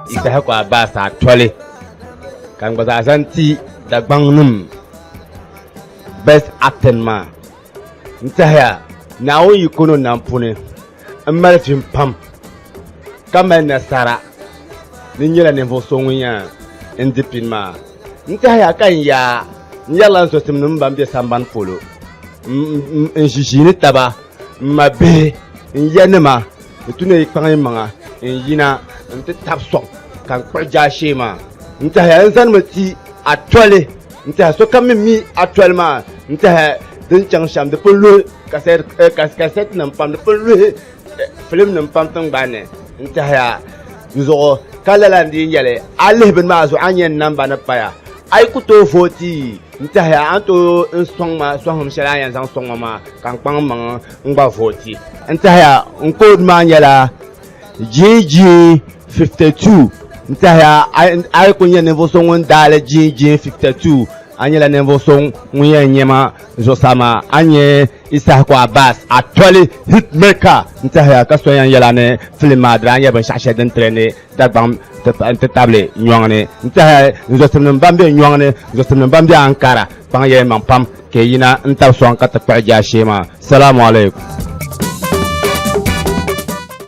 isa kwa ba sa tole kan gba zanti da gbangnum best acting ma ntaya na o yikono nampune amal fim pam kama na sara ni nyela ne vosongunya indipin ma ntaya kan ya nyala so timnum bambe samban polo njijini taba mabe nyanema tune kwangi manga yina nte tapso kan kwaja shema ntaya nsan mati atole ntaya so kam mi actuellement ntaya den chang sham de polo cassette nam pam de polo film nam pam tang bane ntaya nzo kala ndi yele alle ben ma so anyen namba na paya ai kuto foti ntaya anto song ma song shela yan sang song ma kan pang mang ngba foti ntaya nko ma yela GG 52 ntaya ai kunya nevo song dale GG 52 anyela nevo song nguye nyema zosama anye isa kwa bas atoli hitmaker ntaya kasoyan yela ne filma dranya ban shashe den trainer dagbam te table nyongane ntaya zosemnam bambe nyongane zosemnam bambe ankara pang ye mam pam ke yina ntaw son ka ta kwa ja shema assalamu alaikum